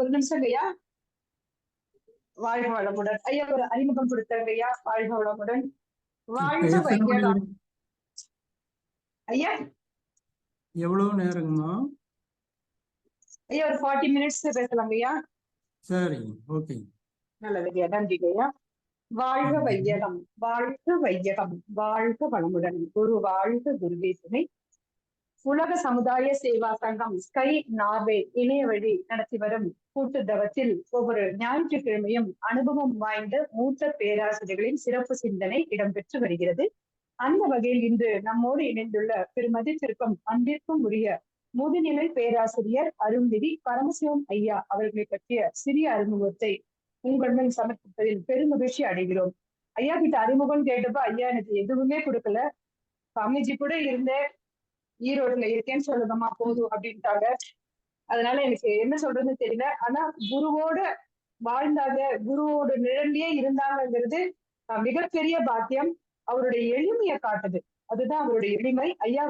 ஒரு நிமிஷம் ஐயா. வாழ்க வளமுடன் ஐயா. ஒரு அறிமுகம் கொடுத்தாங்க ஐயா. வாழ்க வளமுடன். வாழ்க வையகம் ஐயா. எவ்வளவு நேரங்கம்மா? ஐயா ஒரு 40 minutes பேசலாம் ஐயா. சரி, ஓகே. நல்லது ஐயா, நன்றி ஐயா. வாழ்க வையகம், வாழ்க வையகம், வாழ்க வளமுடன். குரு வாழ்க, குருவே துணை. உலக சமுதாய சேவா சங்கம் ஸ்கை நார்வே இணைய வழி நடத்தி வரும் கூட்டு தவத்தில் ஒவ்வொரு ஞாயிற்றுக்கிழமையும் அனுபவம் வாய்ந்த மூத்த பேராசிரியர்களின் சிறப்பு சிந்தனை இடம்பெற்று வருகிறது. அந்த வகையில் இன்று நம்மோடு இணைந்துள்ள பெருமதிப்பிற்கும் அன்பிற்கும் உரிய முதுநிலை பேராசிரியர் அருள்நிதி பரமசிவம் ஐயா அவர்களை பற்றிய சிறிய அறிமுகத்தை உங்களுடன் சமர்ப்பிப்பதில் பெருமகிழ்ச்சி அடைகிறோம். ஐயா கிட்ட அறிமுகம் கேட்டப்ப ஐயா எனக்கு எதுவுமே கொடுக்கல. சாமிஜி கூட இருந்தேன், ஈரோடுல இருக்கேன்னு சொல்லுங்கம்மா போதும் அப்படின்ட்டாங்க. அதனால எனக்கு என்ன சொல்றதுன்னு தெரியல. ஆனா குருவோட வாழ்ந்தாங்க, குருவோட நிழல்லயே இருந்தாங்கிறது மிகப்பெரிய பாக்கியம். அவருடைய எளிமையை காட்டுது, அதுதான் அவருடைய எளிமை. ஐயா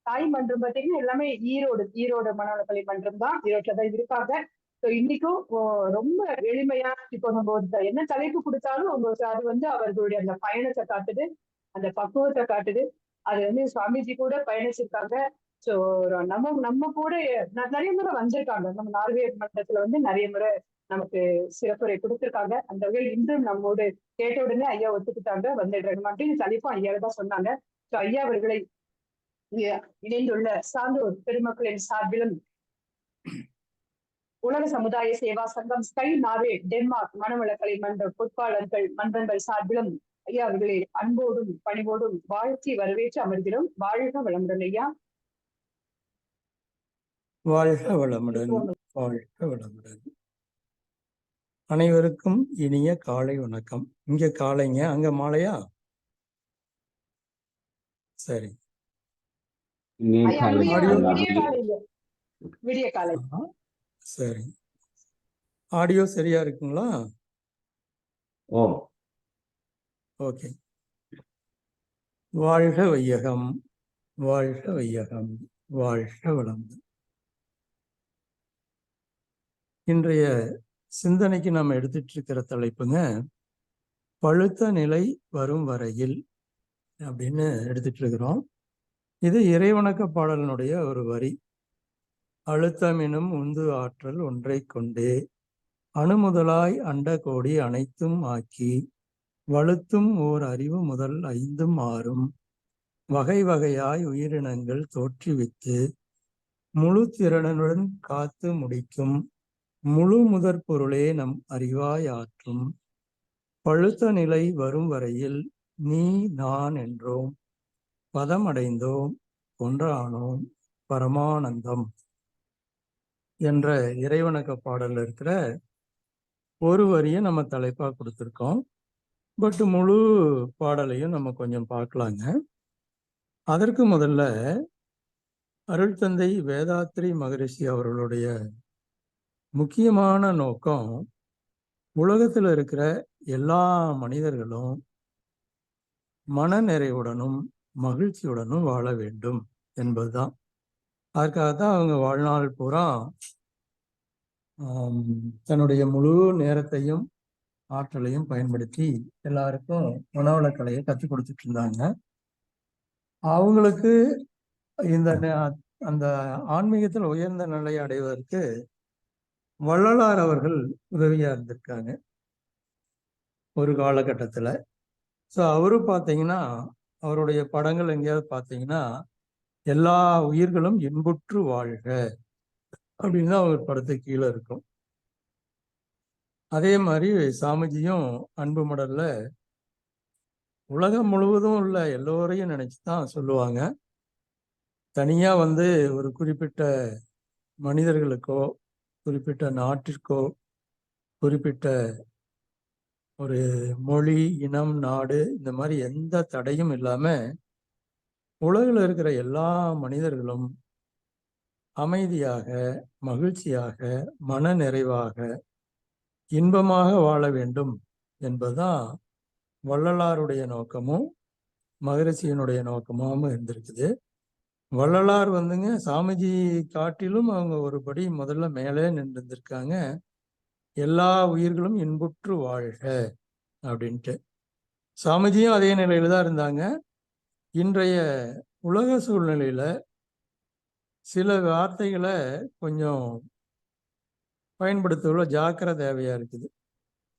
தாய் மன்றம் பார்த்தீங்கன்னா எல்லாமே ஈரோடு மனவளக்கலை மன்றம் தான், ஈரோட்லதான் இருக்காங்க. இன்னைக்கும் ரொம்ப எளிமையா, இப்போ நம்ம என்ன தலைப்பு கொடுத்தாலும் அது அவர்களுடைய அந்த பயணத்தை காட்டுது, அந்த பக்குவத்தை காட்டுது. அது சுவாமிஜி கூட பயணிச்சிருக்காங்க. சோ நம்ம கூட நிறைய முறை வந்திருக்காங்க. நம்ம நார்வே மன்றத்துல நிறைய முறை நமக்கு சிறப்புரை கொடுத்திருக்காங்க. அந்த வகையில் இன்றும் நம்மோடு கேட்ட உடனே ஐயா ஒத்துக்கிட்டாங்க, வந்துடுறாங்க அப்படின்னு தலைப்பும் ஐயா தான் சொன்னாங்க. சோ ஐயா அவர்களை இணைந்துள்ள சான்றோர் பெருமக்களின் சார்பிலும் உலக சமுதாய சேவா சங்கம் ஸ்கை நார்வே டென்மார்க் மனவளக்கலை மன்ற பொறுப்பாளர்கள் மன்றங்கள் சார்பிலும் ஐயா அவர்களை அன்போடும் பணிவோடும் வாழ்த்தி வரவேற்று அமர்கிறோம். வாழ்க வளமுடன் ஐயா. வாழ்க வளமுடன், வாழ்க வளமுடன். அனைவருக்கும் இனிய காலை வணக்கம். இங்க காலைங்க, அங்க மாலையா? சரி, விடிய காலை. சரி, ஆடியோ சரியா இருக்குங்களா? ஓகே. வாழ்க வையகம், வாழ்க வையகம், வாழ்க வளமுடன். இன்றைய சிந்தனைக்கு நாம் எடுத்துட்டு இருக்கிற தலைப்புங்க, பழுத்த நிலை வரும் வரையில் அப்படின்னு எடுத்துட்டு இருக்கிறோம். இது இறைவணக்க பாடலினுடைய ஒரு வரி. அழுத்தமெனும் உந்து ஆற்றல் ஒன்றை கொண்டே அணுமுதலாய் அண்ட கோடி அனைத்தும் ஆக்கி வலுத்தும் ஓர் அறிவு முதல் ஐந்தும் ஆறும் வகை வகையாய் உயிரினங்கள் தோற்றுவித்து முழு திறனுடன் காத்து முடிக்கும் முழு முதற் பொருளே நம் அறிவாய் ஆற்றும் பழுத்த நிலை வரும் வரையில் நீ நான் என்றோம் பதம் அடைந்தோம் ஒன்றானோம் பரமானந்தம் என்ற இறைவணக்க பாடல்ல இருக்கிற ஒரு வரியை நம்ம தலைப்பா கொடுத்துருக்கோம். பட் முழு பாடலையும் நம்ம கொஞ்சம் பார்க்கலாங்க. அதற்கு முதல்ல அருள் தந்தை வேதாத்ரி மகரிஷி அவர்களுடைய முக்கியமான நோக்கம் உலகத்தில் இருக்கிற எல்லா மனிதர்களும் மன நிறைவுடனும் மகிழ்ச்சியுடனும் வாழ வேண்டும் என்பதுதான். அதற்காகத்தான் அவங்க வாழ்நாள் பூரா தன்னுடைய முழு நேரத்தையும் ஆற்றலையும் பயன்படுத்தி எல்லாருக்கும் மனவளக்கலையை கற்றுக் கொடுத்துட்டு இருந்தாங்க. அவங்களுக்கு அந்த ஆன்மீகத்தில் உயர்ந்த நிலையை அடைவதற்கு வள்ளலார் அவர்கள் உதவியா இருந்திருக்காங்க ஒரு காலகட்டத்துல. ஸோ அவரு பார்த்தீங்கன்னா, அவருடைய படங்கள் எங்கேயாவது பார்த்தீங்கன்னா, எல்லா உயிர்களும் இன்புற்று வாழ்க அப்படின்னு தான் அவர் படத்து கீழே இருக்கும். அதே மாதிரி சாமிஜியும் அன்பு மடல்ல உலகம் முழுவதும் உள்ள எல்லோரையும் நினைச்சுதான் சொல்லுவாங்க. தனியா ஒரு குறிப்பிட்ட மனிதர்களுக்கோ குறிப்பிட்ட நாட்டிற்கோ குறிப்பிட்ட ஒரு மொழி இனம் நாடு இந்த மாதிரி எந்த தடையும் இல்லாம உலகில் இருக்கிற எல்லா மனிதர்களும் அமைதியாக மகிழ்ச்சியாக மன நிறைவாக இன்பமாக வாழ வேண்டும் என்பதுதான் வள்ளலாருடைய நோக்கமும் மகரிஷியினுடைய நோக்கமும் இருந்திருக்குது. வள்ளலார் வந்துங்க சாமிஜி காட்டிலும் அவங்க ஒரு படி முதல்ல மேலே நின்றுருக்காங்க. எல்லா உயிர்களும் இன்புற்று வாழ்க அப்படின்ட்டு. சாமிஜியும் அதே நிலையில தான் இருந்தாங்க. இன்றைய உலக சூழ்நிலையில சில வார்த்தைகளை கொஞ்சம் பயன்படுத்துவதில் ஜாக்கிரதை தேவையா இருக்குது.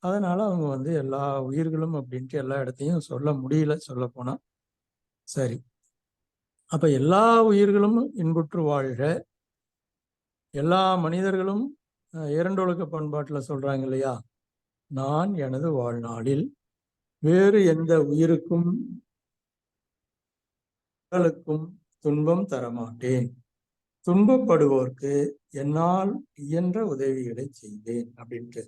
அதனால அவங்க வந்து எல்லா உயிர்களும் அப்படின்ட்டு எல்லா இடத்தையும் சொல்ல முடியல, சொல்ல போனா. சரி, அப்ப எல்லா உயிர்களும் இன்புற்று வாழ்க, எல்லா மனிதர்களும் இரண்டொழுக்க பண்பாட்டுல சொல்றாங்க இல்லையா, நான் எனது வாழ்நாளில் வேறு எந்த உயிருக்கும் உடலுக்கும் துன்பம் தரமாட்டேன், துன்பப்படுவோர்க்கு என்னால் இயன்ற உதவிகளை செய்வேன் அப்படின்ட்டு.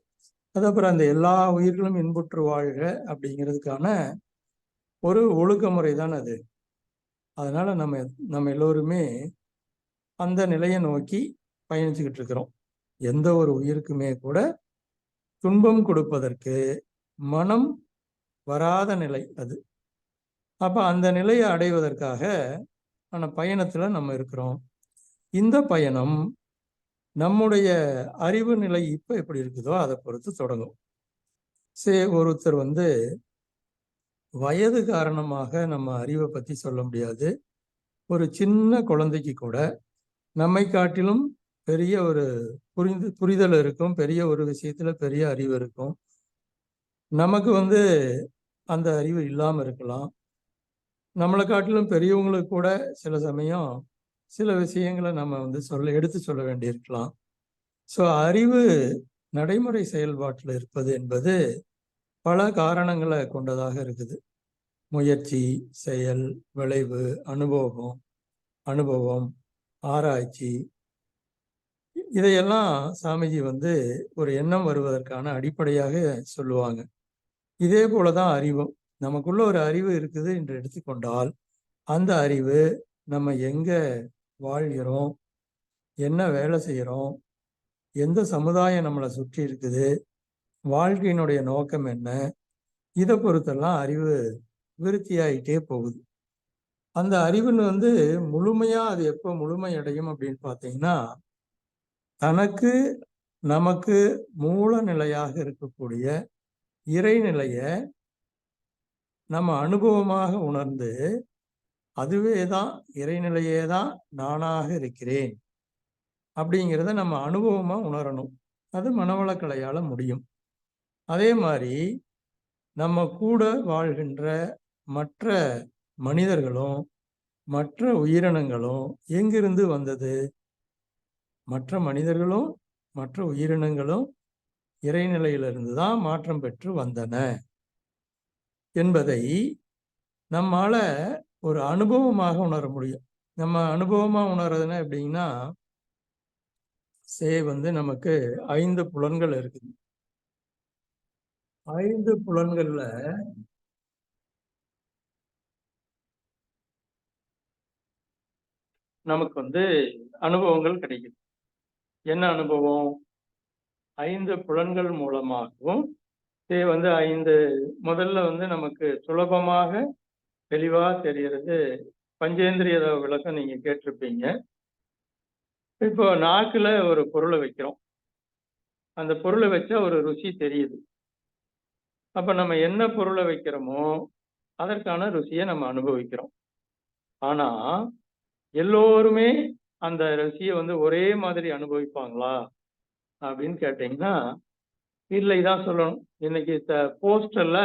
அது அப்புறம் அந்த எல்லா உயிர்களும் இன்புற்று வாழ்க அப்படிங்கிறதுக்கான ஒரு ஒழுக்கமுறை தான் அது. அதனால நம்ம எல்லோருமே அந்த நிலையை நோக்கி பயணிச்சுக்கிட்டு இருக்கிறோம். எந்த ஒரு உயிருக்குமே கூட துன்பம் கொடுப்பதற்கு மனம் வராத நிலை அது. அப்ப அந்த நிலையை அடைவதற்காக பயணத்துல நம்ம இருக்கிறோம். இந்த பயணம் நம்முடைய அறிவு நிலை இப்ப எப்படி இருக்குதோ அதை பொறுத்து தொடங்கும். ஒருத்தர் வந்து வயது காரணமாக நம்ம அறிவை பத்தி சொல்ல முடியாது. ஒரு சின்ன குழந்தைக்கு கூட நம்மை காட்டிலும் பெரிய ஒரு புரிதல் இருக்கும், பெரிய ஒரு விஷயத்துல பெரிய அறிவு இருக்கும். நமக்கு வந்து அந்த அறிவு இல்லாம இருக்கலாம். நம்மளை காட்டிலும் பெரியவங்களுக்கு கூட சில சமயம் சில விஷயங்களை நம்ம வந்து எடுத்து சொல்ல வேண்டியிருக்கலாம். ஸோ அறிவு நடைமுறை செயல்பாட்டில் இருப்பது என்பது பல காரணங்களை கொண்டதாக இருக்குது. முயற்சி, செயல், விளைவு, அனுபவம், ஆராய்ச்சி, இதையெல்லாம் சாமிஜி வந்து ஒரு எண்ணம் வருவதற்கான அடிப்படையாக சொல்லுவாங்க. இதே போலதான் அறிவும். நமக்குள்ள ஒரு அறிவு இருக்குது என்று எடுத்துக்கொண்டால், அந்த அறிவு நம்ம எங்க வாழ்கிறோம், என்ன வேலை செய்யறோம், எந்த சமுதாயம் நம்மளை சுற்றி இருக்குது, வாழ்க்கையினுடைய நோக்கம் என்ன, இதை பொறுத்தெல்லாம் அறிவு விருத்தியாயிட்டே போகுது. அந்த அறிவுன்னு வந்து முழுமையா அது எப்போ முழுமை அடையும் அப்படின்னு பார்த்தீங்கன்னா, தனக்கு நமக்கு மூல நிலையாக இருக்கக்கூடிய இறைநிலைய நம்ம அனுபவமாக உணர்ந்து, அதுவே தான் இறைநிலையே தான் நானாக இருக்கிறேன் அப்படிங்கிறத நம்ம அனுபவமா உணரணும். அது மனவளக்கலையால முடியும். அதே மாதிரி நம்ம கூட வாழ்கின்ற மற்ற மனிதர்களும் மற்ற உயிரினங்களும் எங்கிருந்து வந்தது? மற்ற மனிதர்களும் மற்ற உயிரினங்களும் இறைநிலையிலிருந்து தான் மாற்றம் பெற்று வந்தன என்பதை நம்மால ஒரு அனுபவமாக உணர முடியும். நம்ம அனுபவமா உணர்றதுன்னா எப்படின்னா, வந்து நமக்கு 5 புலன்கள் இருக்குது. 5 புலன்கள்ல நமக்கு வந்து அனுபவங்கள் கிடைக்குது. என்ன அனுபவம்? 5 புலன்கள் மூலமாகவும் வந்து 5 முதல்ல வந்து நமக்கு சுலபமாக தெளிவா தெரிகிறது. பஞ்சேந்திரிய விளக்கம் நீங்க கேட்டிருப்பீங்க. இப்போ நாக்குல ஒரு பொருளை வைக்கிறோம். அந்த பொருளை வச்சா ஒரு ருசி தெரியுது. அப்ப நம்ம என்ன பொருளை வைக்கிறோமோ அதற்கான ருசியை நம்ம அனுபவிக்கிறோம். ஆனா எல்லோருமே அந்த ருசியை வந்து ஒரே மாதிரி அனுபவிப்பாங்களா அப்படின்னு கேட்டீங்கன்னா இல்லைதான் சொல்லணும். இன்னைக்கு போஸ்டர்ல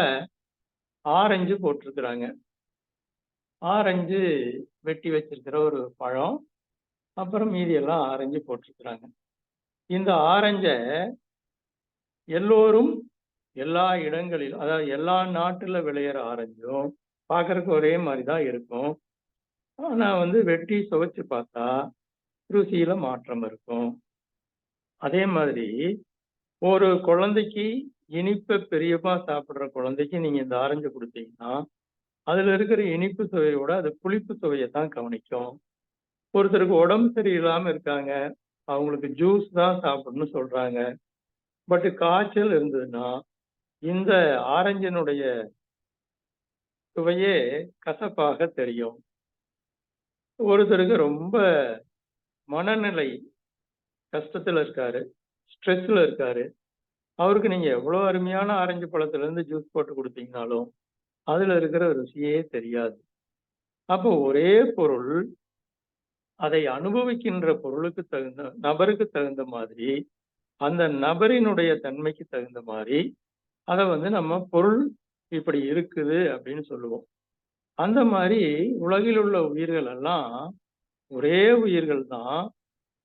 ஆரஞ்சு போட்டிருக்கிறாங்க. ஆரஞ்சு வெட்டி வச்சிருக்கிற ஒரு பழம், அப்புறம் மீதி எல்லாம் ஆரஞ்சு போட்டிருக்கிறாங்க. இந்த ஆரஞ்ச எல்லோரும் எல்லா இடங்களிலும், அதாவது எல்லா நாட்டுல விளையிற ஆரஞ்சும் பார்க்கறதுக்கு ஒரே மாதிரி தான் இருக்கும். ஆனா வந்து வெட்டி சுவைச்சு பார்த்தா ருசியில மாற்றம் இருக்கும். அதே மாதிரி ஒரு குழந்தைக்கு இனிப்பை பெரியப்பா சாப்பிடுற குழந்தைக்கு நீங்க இந்த ஆரஞ்சு கொடுத்தீங்கன்னா அதுல இருக்கிற இனிப்பு சுவையோட அது புளிப்பு சுவையை தான் கவனிக்கும். ஒருத்தருக்கு உடம்பு சரியில்லாம இருக்காங்க, அவங்களுக்கு ஜூஸ் தான் சாப்பிடணும்னு சொல்றாங்க. பட் காய்ச்சல் இருந்ததுன்னா இந்த ஆரஞ்சினுடைய சுவையே கசப்பாக தெரியும். ஒருத்தருக்கு ரொம்ப மனநிலை கஷ்டத்துல இருக்காரு, ஸ்ட்ரெஸ்ல இருக்காரு. அவருக்கு நீங்க எவ்வளவு அருமையான ஆரஞ்சு பழத்துல இருந்து ஜூஸ் போட்டு கொடுத்தீங்கனாலும் அதுல இருக்கிற ருசியே தெரியாது. அப்போ ஒரே பொருள் அதை அனுபவிக்கின்ற பொருளுக்கு தகுந்த நபருக்கு தகுந்த மாதிரி, அந்த நபரினுடைய தன்மைக்கு தகுந்த மாதிரி அதை நம்ம பொருள் இப்படி இருக்குது அப்படின்னு சொல்லுவோம். அந்த மாதிரி உலகில் உள்ள உயிர்கள் எல்லாம் ஒரே உயிர்கள் தான்,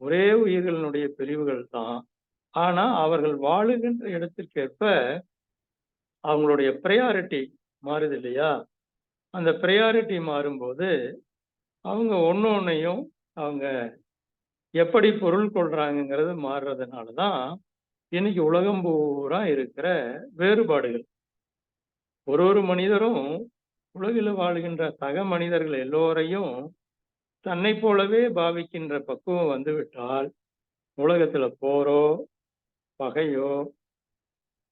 ஒரே உயிர்களினுடைய பிரிவுகள் தான். ஆனா அவர்கள் வாழுகின்ற இடத்திற்கேற்ப அவங்களுடைய ப்ரையாரிட்டி மாறுது இல்லையா? அந்த ப்ரையாரிட்டி மாறும்போது அவங்க ஒண்ணையும் அவங்க எப்படி பொருள் கொள்றாங்கங்கிறது மாறுறதுனால தான் இன்னைக்கு உலகம் பூரா இருக்கிற வேறுபாடுகள். ஒரு மனிதரும் உலகில் வாழ்கின்ற சக மனிதர்கள் எல்லோரையும் தன்னை போலவே பாவிக்கின்ற பக்குவம் வந்துவிட்டால் உலகத்துல போரோ பகையோ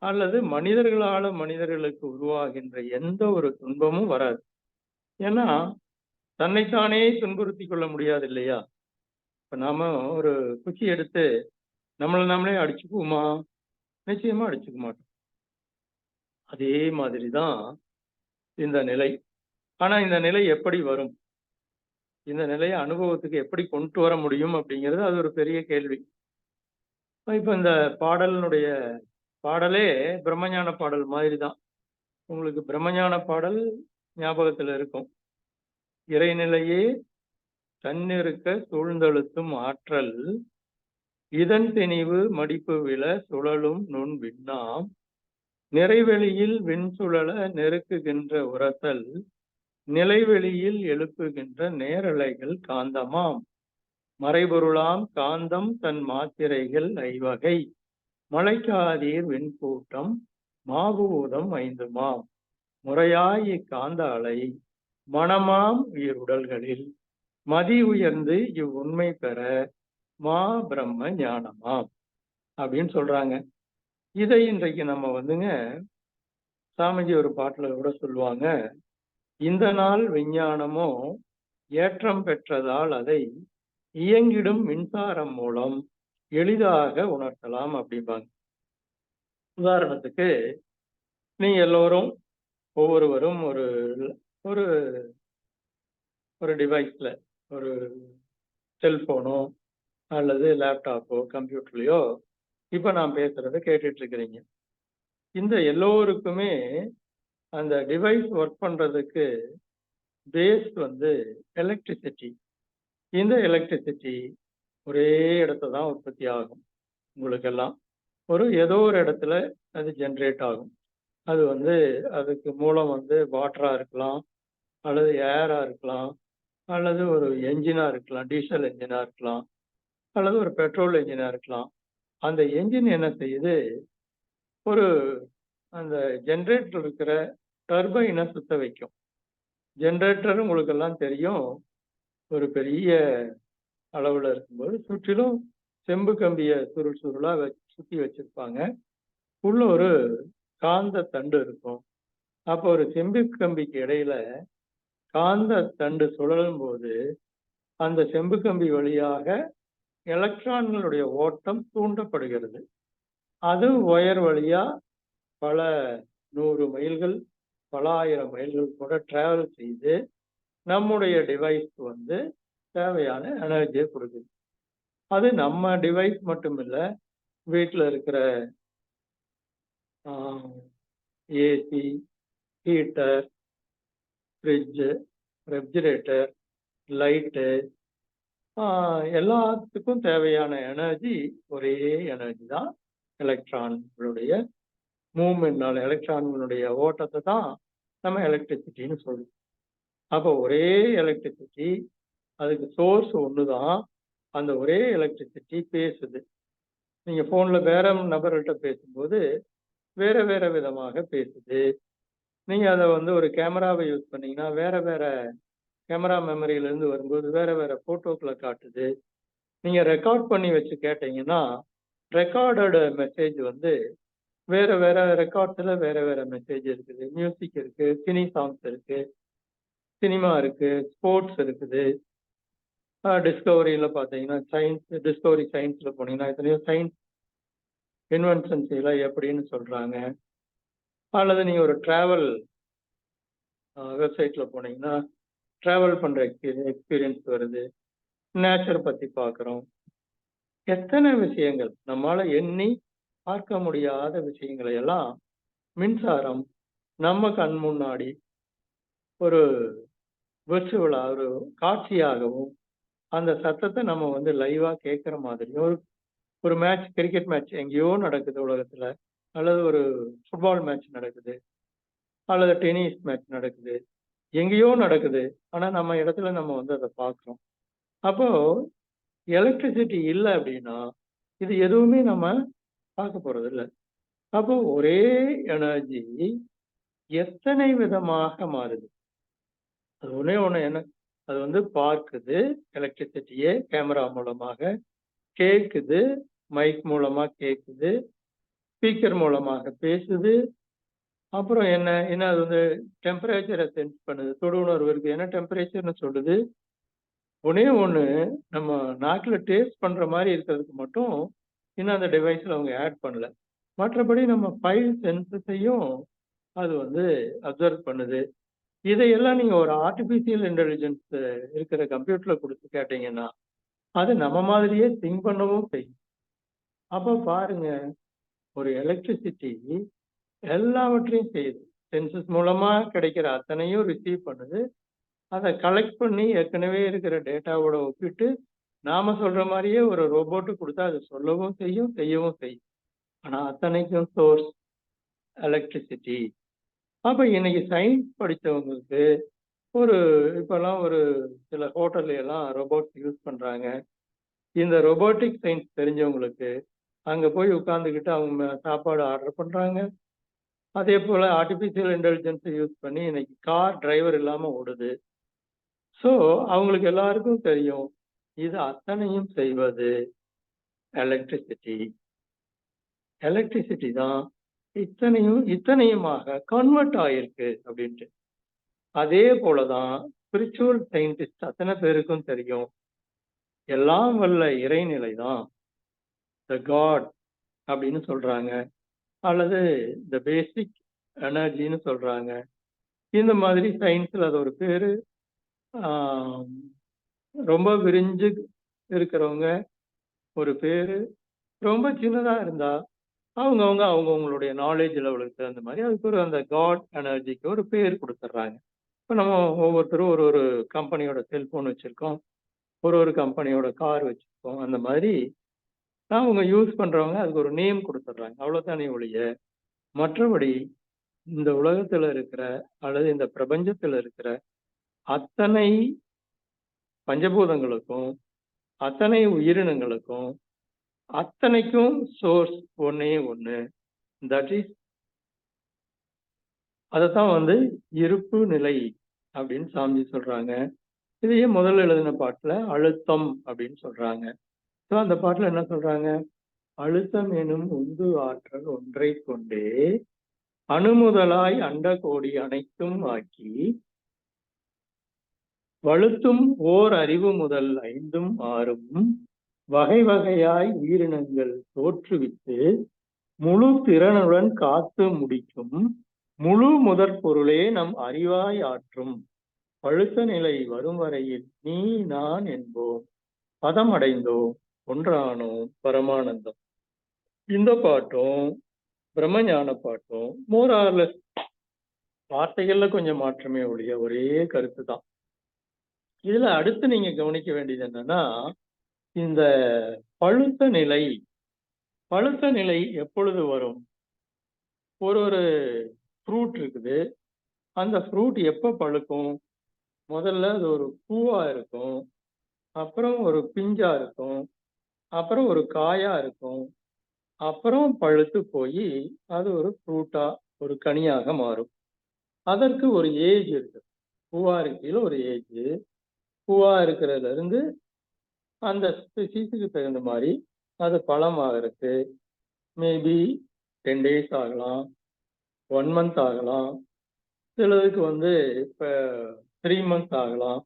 அல்லது மனிதர்களால மனிதர்களுக்கு உருவாகின்ற எந்த ஒரு துன்பமும் வராது. ஏன்னா தன்னைத்தானே துன்புறுத்தி கொள்ள முடியாது இல்லையா? இப்ப நாம ஒரு குச்சி எடுத்து நம்மளை நாமளே அடிச்சுக்குவோமா? நிச்சயமா அடிச்சுக்க மாட்டோம். அதே மாதிரிதான் இந்த நிலை. ஆனா இந்த நிலை எப்படி வரும்? இந்த நிலையை அனுபவத்துக்கு எப்படி கொண்டு வர முடியும் அப்படிங்கிறது அது ஒரு பெரிய கேள்வி. இப்ப இந்த பாடலே பிரம்மஞான பாடல் மாதிரி தான். உங்களுக்கு பிரம்மஞான பாடல் ஞாபகத்துல இருக்கும். இறைநிலையே தன்னிருக்க சூழ்ந்தழுத்தும் ஆற்றல் இதன் திணிவு மடிப்பு விழ சுழலும் நுண் விண்ணாம் நிறைவெளியில் விண்சுழல நெருக்குகின்ற உரசல் நிலைவெளியில் எழுப்புகின்ற நேரலைகள் காந்தமாம் மறைபொருளாம் காந்தம் தன் மாத்திரைகள் ஐவகை மலைக்காதீர் விண்கூட்டம் மாபூதம் ஐந்துமாம் முறையாய் இக்காந்த அலை மனமாம் உயிருடல்களில் மதி உயர்ந்து இவ்வுண்மை பெற மா பிரம்ம ஞானமாம் அப்படின்னு சொல்றாங்க. இதை இன்றைக்கு நம்ம சாமிஜி ஒரு பாட்டுல கூட சொல்லுவாங்க, இந்த நாள் விஞ்ஞானமோ ஏற்றம் பெற்றதால் அதை இயங்கிடும் மின்சாரம் மூலம் எளிதாக உணர்த்தலாம் அப்படிம்பாங்க. உதாரணத்துக்கு நீங்க எல்லோரும் ஒவ்வொருவரும் ஒரு ஒரு ஒரு டிவைஸ்ல ஒரு செல்போனோ அல்லது லேப்டாப்போ கம்ப்யூட்டர்லயோ இப்ப நான் பேசுறதை கேட்டுட்டு இருக்கிறீங்க. இந்த எல்லோருக்குமே அந்த டிவைஸ் ஒர்க் பண்றதுக்கு பேஸ் எலக்ட்ரிசிட்டி. இந்த எலக்ட்ரிசிட்டி ஒரே இடத்துல தான் உற்பத்தி ஆகும். உங்களுக்கெல்லாம் ஏதோ ஒரு இடத்துல அது ஜென்ரேட் ஆகும். அது அதுக்கு மூலம் வாட்டரா இருக்கலாம், அல்லது ஏரா இருக்கலாம், அல்லது ஒரு என்ஜினா இருக்கலாம், டீசல் என்ஜினா இருக்கலாம், அல்லது ஒரு பெட்ரோல் என்ஜினா இருக்கலாம். அந்த என்ஜின் என்ன செய்யுது, அந்த ஜென்ரேட்டர் இருக்கிற டர்பைனை சுத்த வைக்கும். ஜென்ரேட்டர் உங்களுக்கு எல்லாம் தெரியும், ஒரு பெரிய அளவுல இருக்கும்போது சுற்றிலும் செம்பு கம்பிய சுருள் சுருளா சுத்தி வச்சிருப்பாங்க. உள்ள ஒரு காந்த தண்டு இருக்கும். அப்போ ஒரு செம்பு கம்பிக்கு இடையில காந்த தண்டு சுழலும் போது அந்த செம்பு கம்பி வழியாக எலக்ட்ரான்களுடைய ஓட்டம் தூண்டப்படுகிறது. அது ஒயர் வழியா பல 100 மைல்கள் பல 1000 மைல்கள் கூட டிராவல் செய்து நம்முடைய டிவைஸ்க்கு தேவையான எனர்ஜியை கொடுக்குது. அது நம்ம டிவைஸ் மட்டும் இல்லை, வீட்டில் இருக்கிற AC, heater, fridge, refrigerator, light, எல்லாத்துக்கும் தேவையான எனர்ஜி ஒரே எனர்ஜி தான். எலக்ட்ரான்களுடைய மூவ்மெண்ட்னால எலக்ட்ரான்களுடைய ஓட்டத்தை தான் நம்ம எலக்ட்ரிசிட்டின்னு சொல்லுவோம். அப்போ ஒரே எலக்ட்ரிசிட்டி, அதுக்கு சோர்ஸ் ஒன்று தான். அந்த ஒரே எலக்ட்ரிசிட்டி பேசுது. நீங்க போன்ல வேற நபர்கள்ட்ட பேசும்போது வேற வேற விதமாக பேசுது. நீங்க அதை ஒரு கேமராவை யூஸ் பண்ணீங்கன்னா வேற வேற கேமரா மெமரியில இருந்து வரும்போது வேற வேற போட்டோக்களை காட்டுது. நீங்க ரெக்கார்ட் பண்ணி வச்சு கேட்டீங்கன்னா ரெக்கார்டட் மெசேஜ் வேற வேற ரெக்கார்ட்ஸ்ல வேற வேற மெசேஜ் இருக்குது. மியூசிக் இருக்கு, சினி சாங்ஸ் இருக்கு, சினிமா இருக்கு, ஸ்போர்ட்ஸ் இருக்குது, டிஸ்கவரியில் பார்த்தீங்கன்னா டிஸ்கவரி சயின்ஸில் போனீங்கன்னா எத்தனையோ சயின்ஸ் இன்வென்ஷன்ஸ் எல்லாம் எப்படின்னு சொல்கிறாங்க. அல்லது நீங்கள் ஒரு ட்ராவல் வெப்சைட்டில் போனீங்கன்னா ட்ராவல் பண்ணுற எக்ஸ்பீரியன்ஸ் வருது, நேச்சர் பற்றி பார்க்குறோம். எத்தனை விஷயங்கள் நம்மளால் எண்ணி பார்க்க முடியாத விஷயங்களை எல்லாம் மின்சாரம் நம்ம கண் முன்னாடி ஒரு விர்ச்சுவலா ஒரு காட்சியாகவும் அந்த சத்தத்தை நம்ம வந்து லைவா கேட்குற மாதிரியும் ஒரு மேட்ச், கிரிக்கெட் மேட்ச் எங்கேயோ நடக்குது உலகத்துல, அல்லது ஒரு ஃபுட்பால் மேட்ச் நடக்குது, அல்லது டென்னிஸ் மேட்ச் நடக்குது, எங்கேயோ நடக்குது. ஆனா நம்ம இடத்துல நம்ம வந்து அதை பார்க்குறோம். அப்போ எலக்ட்ரிசிட்டி இல்லை அப்படின்னா இது எதுவுமே நம்ம பார்க்க போறது இல்லை. அப்போ ஒரே எனர்ஜி எத்தனை விதமாக மாறுது. அது ஒண்ணே ஒண்ணு என்ன, அது வந்து பார்க்குது எலக்ட்ரிசிட்டியே கேமரா மூலமாக, கேட்குது மைக் மூலமா கேட்குது, ஸ்பீக்கர் மூலமாக பேசுது. அப்புறம் என்ன என்ன அது வந்து டெம்பரேச்சரை சென்ஸ் பண்ணுது, தொடு உணர்வு இருக்கு, என்ன டெம்பரேச்சர்னு சொல்லுது. ஒண்ணே ஒண்ணு, நம்ம நாக்குல டேஸ்ட் பண்ற மாதிரி இருக்கிறதுக்கு மட்டும் இன்னும் அந்த டிவைஸ்ல அவங்க ஆட் பண்ணல. மற்றபடி நம்ம 5 சென்சஸையும் அது வந்து அப்சர்வ் பண்ணுது. இதையெல்லாம் நீங்க ஒரு ஆர்டிபிஷியல் இன்டெலிஜென்ஸ் இருக்கிற கம்ப்யூட்டர்ல கொடுத்து கேட்டீங்கன்னா அது நம்ம மாதிரியே திங்க் பண்ணவும் செய்யும். அப்போ பாருங்க, ஒரு எலக்ட்ரிசிட்டி எல்லாவற்றையும் செய்யுது. சென்சஸ் மூலமா கிடைக்கிற அத்தனையும் ரிசீவ் பண்ணுது. அதை கலெக்ட் பண்ணி ஏற்கனவே இருக்கிற டேட்டாவோட ஒப்பிட்டு நாம சொல்ற மாதிரியே ஒரு ரோபோட்டு கொடுத்தா அது சொல்லவும் செய்யும், செய்யவும் செய்யும். ஆனா அத்தனைக்கும் சோர்ஸ் எலக்ட்ரிசிட்டி. அப்ப இன்னைக்கு சயின்ஸ் படித்தவங்களுக்கு இப்பெல்லாம் ஒரு சில ஹோட்டல்ல எல்லாம் ரோபோட்ஸ் யூஸ் பண்றாங்க. இந்த ரோபோட்டிக் சயின்ஸ் தெரிஞ்சவங்களுக்கு அங்க போய் உட்கார்ந்துக்கிட்டு அவங்க சாப்பாடு ஆர்டர் பண்றாங்க. அதே போல ஆர்டிபிஷியல் இன்டெலிஜென்ஸை யூஸ் பண்ணி இன்னைக்கு கார் டிரைவர் இல்லாம ஓடுது. ஸோ அவங்களுக்கு எல்லாருக்கும் தெரியும் இது அத்தனையும் செய்வது எலக்ட்ரிசிட்டி. எலக்ட்ரிசிட்டி தான் இத்தனையுமாக கன்வெர்ட் ஆயிருக்கு அப்படின்ட்டு. அதே போலதான் ஸ்பிரிச்சுவல் சயின்டிஸ்ட் அத்தனை பேருக்கும் தெரியும் எல்லாம் வல்ல இறைநிலை தான் த காட் அப்படின்னு சொல்றாங்க, அல்லது த பேசிக் எனர்ஜின்னு சொல்றாங்க. இந்த மாதிரி சயின்ஸ்ல அது ஒரு பேரு. ரொம்ப விரிஞ்சு இருக்கிறவங்க ஒரு பேரு, ரொம்ப சின்னதா இருந்தா அவங்கவுங்களுடைய நாலேஜ் லெவலுக்கு தகுந்த மாதிரி அதுக்கு ஒரு அந்த காட் எனர்ஜிக்கு ஒரு பேர் கொடுத்துட்றாங்க. இப்போ நம்ம ஒவ்வொருத்தரும் ஒரு கம்பெனியோட செல்போன் வச்சிருக்கோம், ஒரு கம்பெனியோட கார் வச்சிருக்கோம். அந்த மாதிரி அவங்க யூஸ் பண்றவங்க அதுக்கு ஒரு நேம் கொடுத்துட்றாங்க, அவ்வளவுதானே ஒழிய மற்றபடி இந்த உலகத்துல இருக்கிற அல்லது இந்த பிரபஞ்சத்துல இருக்கிற அத்தனை பஞ்சபூதங்களுக்கும் அத்தனை உயிரினங்களுக்கும் அத்தனைக்கும் சோர்ஸ் ஒன்னே ஒண்ணு. தட் இஸ் அதைத்தான் வந்து இருப்பு நிலை அப்படின்னு சாமி சொல்றாங்க. இதையே முதல்ல எழுதின பாட்டுல அழுத்தம் அப்படின்னு சொல்றாங்க. ஸோ அந்த பாட்டுல என்ன சொல்றாங்க, அழுத்தம் எனும் உந்து ஆற்றல் ஒன்றை கொண்டே அணுமுதலாய் அண்ட கோடி அனைத்தும் ஆக்கி வழுத்தும் ஓர் அறிவு முதல் 5ம் 6ம் வகை வகையாய் உயிரினங்கள் தோற்றுவித்து முழு திறனுடன் காத்து முடிக்கும் முழு முதற் பொருளே நம் அறிவாய் ஆற்றும் பழுத்த நிலை வரும் வரையில் நீ நான் என்போம் பதமடைந்தோம் ஒன்றானோம் பரமானந்தம். இந்த பாட்டும் பிரம்மஞான பாட்டும் மோரார்லெஸ் வார்த்தைகள்ல கொஞ்சம் மாற்றமே ஒழிய ஒரே கருத்து தான். இதுல அடுத்து நீங்க கவனிக்க வேண்டியது என்னன்னா, இந்த பழுத்த நிலை எப்பொழுது வரும்? ஒரு ஃப்ரூட் இருக்குது, அந்த ஃப்ரூட் எப்போ பழுக்கும்? முதல்ல அது ஒரு பூவா இருக்கும், அப்புறம் ஒரு பிஞ்சா இருக்கும், அப்புறம் ஒரு காயா இருக்கும், அப்புறம் பழுத்து போய் அது ஒரு ஃப்ரூட்டா ஒரு கனியாக மாறும். அதற்கு ஒரு ஏஜ் இருக்கு. பூவா இருக்கையில ஒரு ஏஜ், பூவா இருக்கிறதுல இருந்து அந்த ஸ்பீசிஸுக்கு தகுந்த மாதிரி அது பழம் ஆகிறதுக்கு மேபி 10 days ஆகலாம், 1 month ஆகலாம், சிலதுக்கு வந்து இப்போ 3 months ஆகலாம்.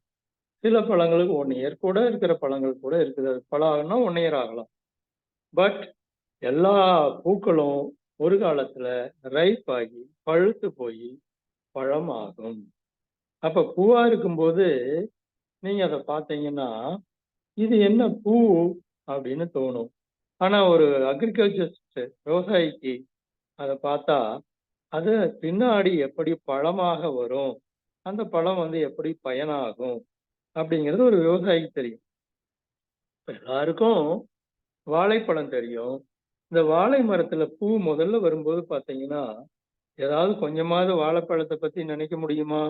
சில பழங்களுக்கு 1 இயர் கூட இருக்கிற பழங்கள் கூட இருக்குது. அது பழம் ஆகும்னா 1 இயர் ஆகலாம். பட் எல்லா பூக்களும் ஒரு காலத்துல ரைப் ஆகி பழுத்து போய் பழம் ஆகும். அப்ப பூவா இருக்கும்போது நீங்க அத பார்த்தீங்கன்னா, இது என்ன பூ அப்படின்னு தோணும். ஆனா ஒரு அக்ரிகல்ச்சரிஸ்ட் விவசாயிக்கு அத பார்த்தா, அது பின்னாடி எப்படி பழமாக வரும், அந்த பழம் வந்து எப்படி பயனாகும் அப்படிங்கிறது ஒரு விவசாயிக்கு தெரியும். இப்ப எல்லாருக்கும் வாழைப்பழம் தெரியும். இந்த வாழை மரத்துல பூ முதல்ல வரும்போது பார்த்தீங்கன்னா, ஏதாவது கொஞ்சமாவது வாழைப்பழத்த பத்தி நினைக்க முடியுமா?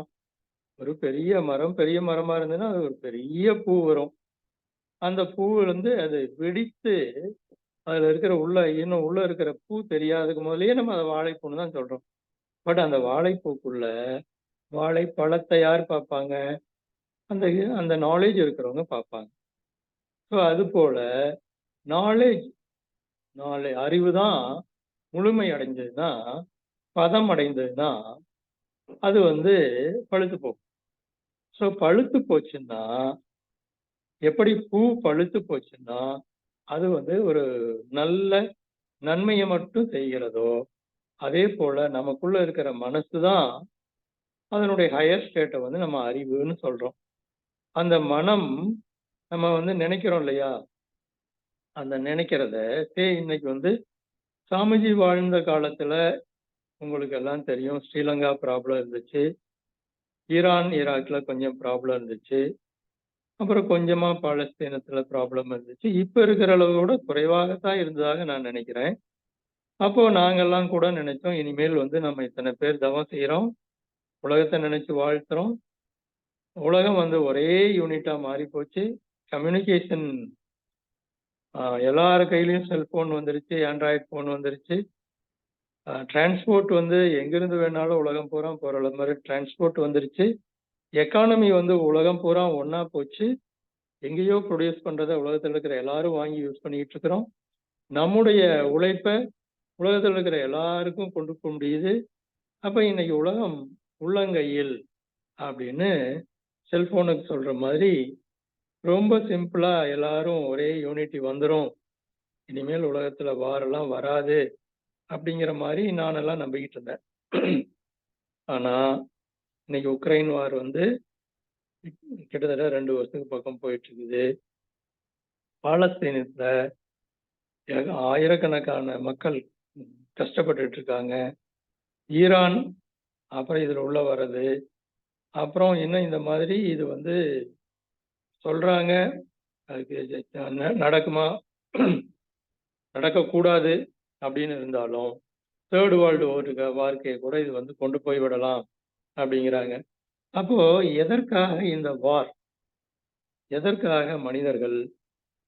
ஒரு பெரிய மரம், பெரிய மரமா இருந்ததுன்னா, அது ஒரு பெரிய பூ வரும். அந்த பூ வந்து அது வெடித்து, அதுல இருக்கிற இன்னும் உள்ள இருக்கிற பூ தெரியாததுக்கு முதல்லயே நம்ம அத வாழைப்பூன்னு தான் சொல்றோம். பட் அந்த வாழைப்பூக்குள்ள வாழைப்பழத்த யார் பார்ப்பாங்க? அந்த அந்த நாலேட்ஜ் இருக்கிறவங்க பார்ப்பாங்க. ஸோ அதுபோல நாலேட்ஜ் அறிவு தான் முழுமை அடைஞ்சதுன்னா, பதம் அடைந்ததுன்னா, அது வந்து பழுத்து போகும். ஸோ பழுத்து போச்சுன்னா, எப்படி பூ பழுத்து போச்சுன்னா, அது வந்து ஒரு நல்ல நன்மைய மட்டும் செய்கிறதோ, அதே போல நமக்குள்ள இருக்கிற மனசு தான் அதனுடைய ஹையர் ஸ்டேட்ட வந்து நம்ம அறிவுன்னு சொல்றோம். அந்த மனம் நம்ம வந்து நினைக்கிறோம் இல்லையா? அந்த நினைக்கிறத இன்னைக்கு வந்து சாமிஜி வாழ்ந்த காலத்துல உங்களுக்கு எல்லாம் தெரியும். ஸ்ரீலங்கா ப்ராப்ளம் இருந்துச்சு. ஈரான், ஈராக்ல கொஞ்சம் ப்ராப்ளம் இருந்துச்சு. அப்புறம் கொஞ்சமா பாலஸ்தீனத்துல ப்ராப்ளம் இருந்துச்சு. இப்ப இருக்கிற அளவோட குறைவாகத்தான் இருந்ததாக நான் நினைக்கிறேன். அப்போ நாங்கெல்லாம் கூட நினைச்சோம், இனிமேல் வந்து நம்ம இத்தனை பேர் தவம் செய்றோம். உலகத்த நினைச்சு வாழ்த்துறோம். உலகம் வந்து ஒரே யூனிட்டா மாறிப் போச்சு. கம்யூனிகேஷன் எல்லார் கையிலயும் செல்போன் வந்துருச்சு, ஆண்ட்ராய்டு ஃபோன் வந்துருச்சு. டிரான்ஸ்போர்ட் வந்து எங்கிருந்து வேணாலும் உலகம் பூரா போற மாதிரி டிரான்ஸ்போர்ட் வந்துருச்சு. எக்கானமி வந்து உலகம் பூரா ஒண்ணா போச்சு. எங்கேயோ ப்ரொடியூஸ் பண்றத உலகத்துல இருக்கிற எல்லாரும் வாங்கி யூஸ் பண்ணிக்கிட்டு இருக்கிறோம். நம்முடைய உழைப்ப உலகத்துல இருக்கிற எல்லாருக்கும் கொண்டு போக முடியுது. அப்ப இன்னைக்கு உலகம் உள்ளங்கையில் அப்படின்னு செல்போனுக்கு சொல்ற மாதிரி ரொம்ப சிம்பிளா எல்லாரும் ஒரே யூனிட்டி வந்துரும். இனிமேல் உலகத்துல வாரெல்லாம் வராது அப்படிங்கிற மாதிரி நானெல்லாம் நம்பிக்கிட்டு இருந்தேன். ஆனா இன்னைக்கு உக்ரைன் வார் வந்து கிட்டத்தட்ட 2 வருஷத்துக்கு பக்கம் போயிட்டு இருக்குது. பாலஸ்தீனத்துல ஆயிரக்கணக்கான மக்கள் கஷ்டப்பட்டுட்டு இருக்காங்க. ஈரான் அப்புறம் இதுல உள்ள வர்றது, அப்புறம் இன்னும் இந்த மாதிரி இது வந்து சொல்றாங்க. அதுக்கு நடக்குமா? நடக்கக்கூடாது அப்படின்னு இருந்தாலும், 3rd வேர்ல்டு வார்க்கே கூட இது வந்து கொண்டு போய் விடலாம் அப்படிங்கிறாங்க. அப்போ எதற்காக இந்த வார்? எதற்காக மனிதர்கள்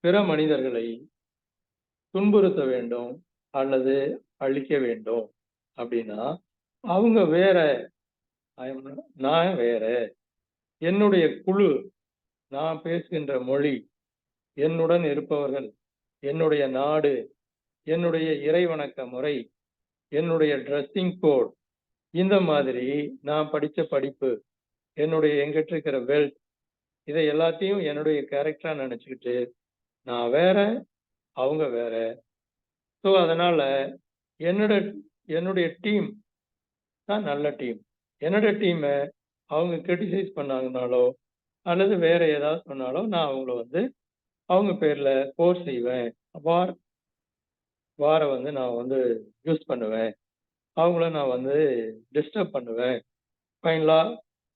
பிற மனிதர்களை துன்புறுத்த வேண்டும் அல்லது அழிக்க வேண்டும் அப்படின்னா, அவங்க வேற, நான் வேற, என்னுடைய குழு, நான் பேசுகின்ற மொழி, என்னுடன் இருப்பவர்கள், என்னுடைய நாடு, என்னுடைய இறைவணக்க முறை, என்னுடைய ட்ரெஸ்ஸிங் கோட், இந்த மாதிரி நான் படிச்ச படிப்பு, என்னுடைய எங்கிட்ட இருக்கிற வெல்த், இதை எல்லாத்தையும் என்னுடைய கேரக்டரா நினைச்சுக்கிட்டு நான் வேற, அவங்க வேற. ஸோ அதனால என்னோட என்னுடைய டீம் தான் நல்ல டீம். என்னோட டீம அவங்க கிரிட்டிசைஸ் பண்ணாங்கனாலோ அல்லது வேற ஏதாவது சொன்னாலோ நான் அவங்கள வந்து அவங்க பேர்ல போர் செய்வேன். வார வந்து நான் வந்து யூஸ் பண்ணுவேன். அவங்கள நான் வந்து டிஸ்டர்ப் பண்ணுவேன். ஃபைனலா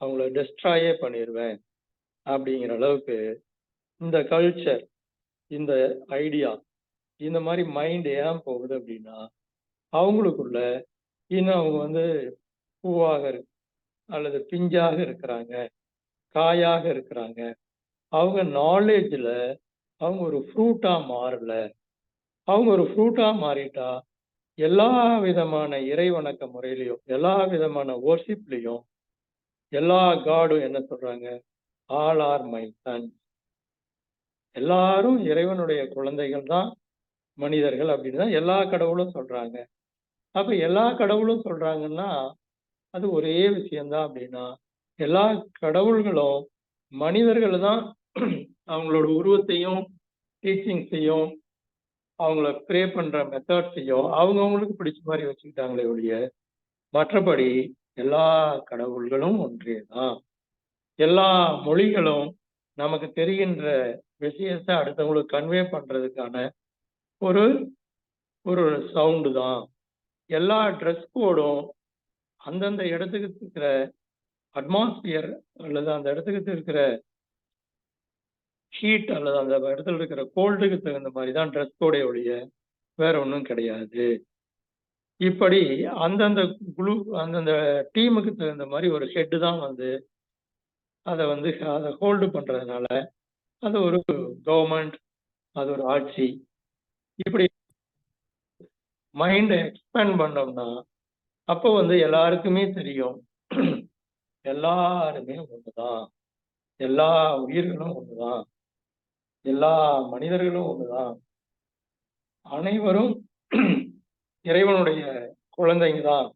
அவங்கள டெஸ்ட்ராயே பண்ணிருவேன். அப்படிங்கிற அளவுக்கு இந்த கல்ச்சர், இந்த ஐடியா, இந்த மாதிரி மைண்ட் ஏன் போகுது அப்படின்னா, அவங்களுக்குள்ள இன்னும் அவங்க வந்து பூவாக அல்லது பிஞ்சாக இருக்கிறாங்க, காயாக இருக்கிறாங்க. அவங்க நாலேஜ்ல அவங்க ஒரு ஃப்ரூட்டா மாறல. அவங்க ஒரு ஃப்ரூட்டா மாறிட்டா எல்லா விதமான இறை வணக்க முறையிலையும், எல்லா விதமான வொர்ஷிப்லையும் எல்லா காடும் என்ன சொல்றாங்க? All R my son. எல்லாரும் இறைவனுடைய குழந்தைகள் தான் மனிதர்கள் அப்படின்னு தான் எல்லா கடவுளும் சொல்றாங்க. அப்ப எல்லா கடவுளும் சொல்றாங்கன்னா, அது ஒரே விஷயம்தான் அப்படின்னா, எல்லா கடவுள்களும் மனிதர்கள் தான் அவங்களோட உருவத்தையும் டீச்சிங்ஸையும் அவங்கள ப்ரே பண்ற மெத்தட்ஸையும் அவங்கவுங்களுக்கு பிடிச்ச மாதிரி வச்சுக்கிட்டாங்களே ஒழிய, மற்றபடி எல்லா கடவுள்களும் ஒன்றே தான். எல்லா மொழிகளும் நமக்கு தெரிகின்ற விஷயத்தை அடுத்தவங்களுக்கு கன்வே பண்றதுக்கான ஒரு ஒரு சவுண்டு தான். எல்லா ட்ரெஸ் கோடும் அந்தந்த இடத்துக்கு இருக்கிற அட்மாஸ்பியர் அல்லது அந்த இடத்துக்கு இருக்கிற ஹீட் அல்லது அந்த இடத்துல இருக்கிற கோல்டுக்கு தகுந்த மாதிரி தான் ட்ரெஸ் கோடே ஒழிய வேற ஒன்றும் கிடையாது. இப்படி அந்தந்த அந்தந்த டீமுக்கு தகுந்த மாதிரி ஒரு ஹெட் தான் வந்து அதை ஹோல்டு பண்றதுனால அது ஒரு கவர்மெண்ட், அது ஒரு ஆட்சி. இப்படி மைண்டை எக்ஸ்பேண்ட் பண்ணோம்னா அப்போ எல்லாருக்குமே தெரியும், எல்லாருமே ஒண்ணுதான், எல்லா உயிர்களும் ஒண்ணுதான், எல்லா மனிதர்களும் ஒண்ணுதான், அனைவரும் இறைவனுடைய குழந்தைங்க தான்